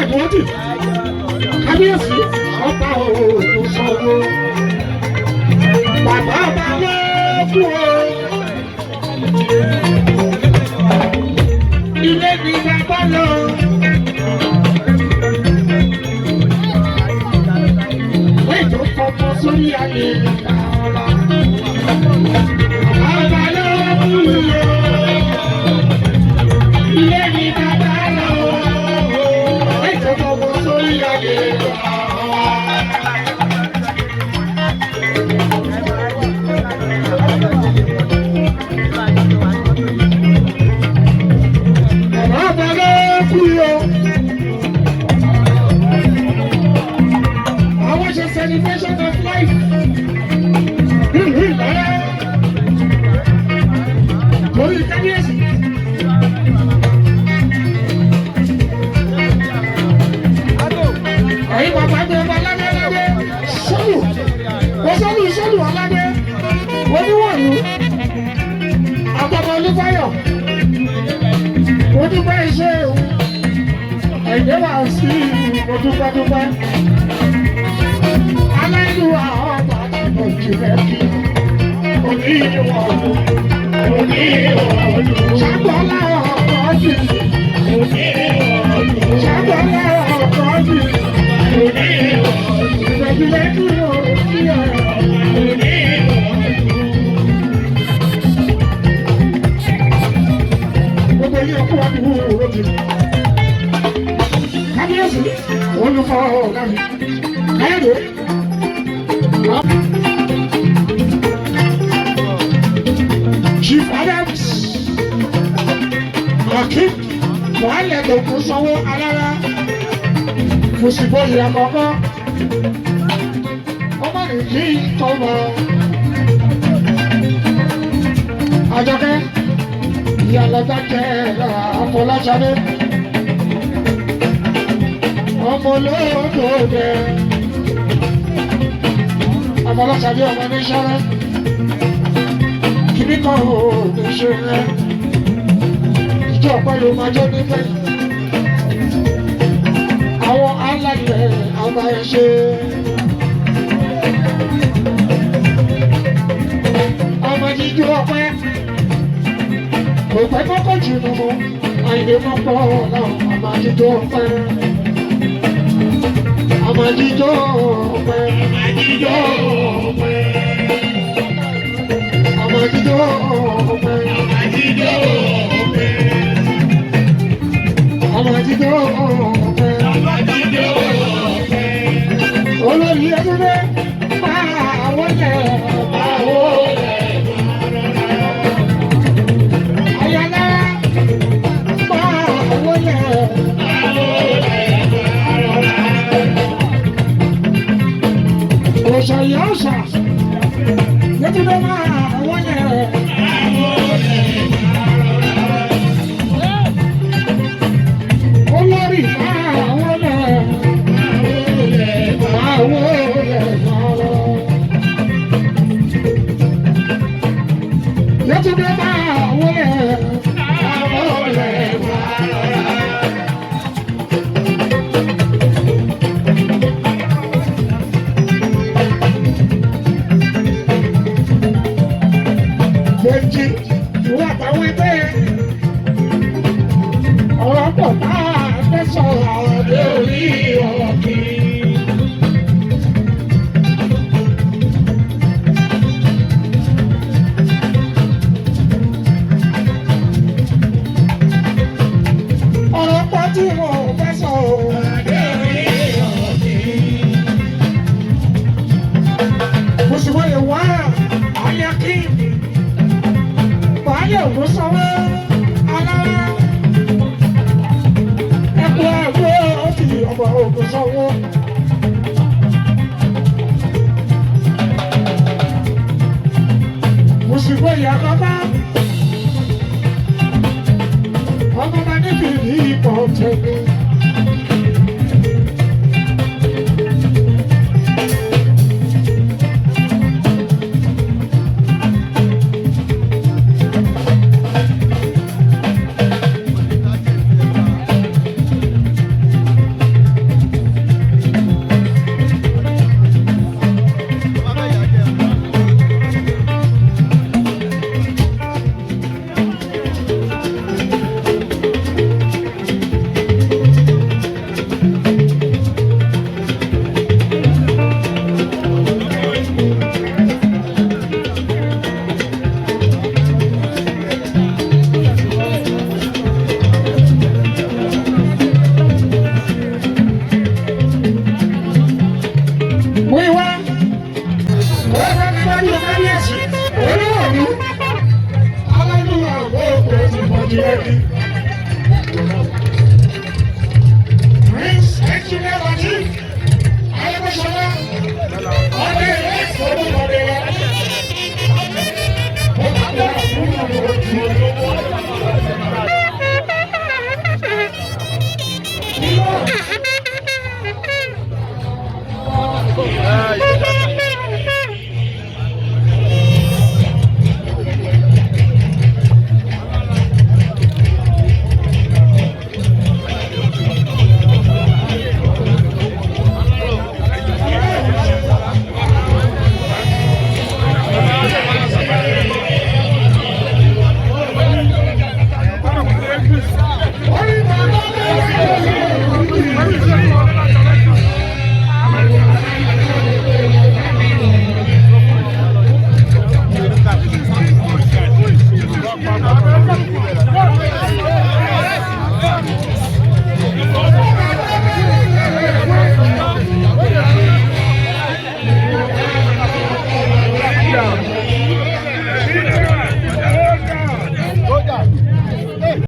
ẹ̀dùn kábíyèsí ọba òòlù sanwó bàbá ọba ló kú o ilé ní bàbá lọ. Ètò fọmọ sórí ayé ìta ọba ọba ló kú o ilé ní bàbá lọ. Ètò fọmọ sórí ayé ìta ọba. Celebration of life. Torí kábíyèsí. Ẹ̀yin bàbá mi ọba aládé sọ́lù. Wọ́n sọ́lù aládé. Oníwọ̀lú. Àgbàbọ̀ Olúfáyọ̀. Odúpẹ́ iṣẹ́ o. Ẹ̀jẹ̀ wà sí odúpẹ́dúpẹ́. Aláìlúwa ọba àtàkùn ìjìnlẹ̀kì oníwọ̀lú ṣàgbọ́lá ọkọ̀ jù ṣàgbọ́lá ọkọ̀ jù ìjìnlẹ̀kì òkè gbogbo yìí ọkọ̀ àdúgbò òròjì kábíyèsí olùfọ́ ọ̀gá mi káyọ̀dé. Chief Adams Akim wàhálẹ̀ tó kún sanwó alára fòsìbò ìyàkọ̀kọ́ ọmọ nìyí tọmọ Àjọkẹ́ ìyàlọ́jà jẹ́ Afọláṣadé ọmọ olóògbé bẹ́ẹ̀. Afọláṣadé ọmọ ní sọ́rẹ́ kìíní kan ò ní ṣe rẹ ìjọ pẹ̀lú májọ́ níbẹ̀ àwọn alálẹ̀ àbá ẹ̀ ṣe ọmọ jíjú ọpẹ́ kò pẹ́ kọ́kọ́ jìnnà mọ́ àìlè mọ́pọ̀ láwọn ọmọ jíjú ọpẹ́ ọmọ jíjú ọpẹ́ jíjó ọpẹ́ ọmọ jíjó ọpẹ́ ọmọ jíjó ọpẹ́ olórí ẹdúdé máa wọlé ayálà máa wọlé. Oṣayọ̀ṣà yẹtúndé máa wọlé. Olórí máa wọlé. Máa wọlé lọ́rọ̀. Yẹtúndé máa wọlé. Máa wọlé lọ́rọ̀. Méjì ìwọ àtàwọn ẹgbẹ́ ọ̀rọ̀ pọ̀ tá a fẹ́ sọ̀rọ̀ ọ̀dẹ orí ọ̀rọ̀ kiri. Ọ̀rọ̀ pọ̀ tí mo fẹ́ sọ̀rọ̀ ọ̀dẹ orí ọ̀rọ̀ kiri. Mo sì wọlé wá ayé kí. Ayé òkú sanwó alára ẹ̀kọ́ ẹ̀kọ́ òkì ọmọ òkú sanwó. Mùsùlùmí ìyá kọ́kọ́ ọmọ bá níbi ìpọ̀ tẹ̀lé.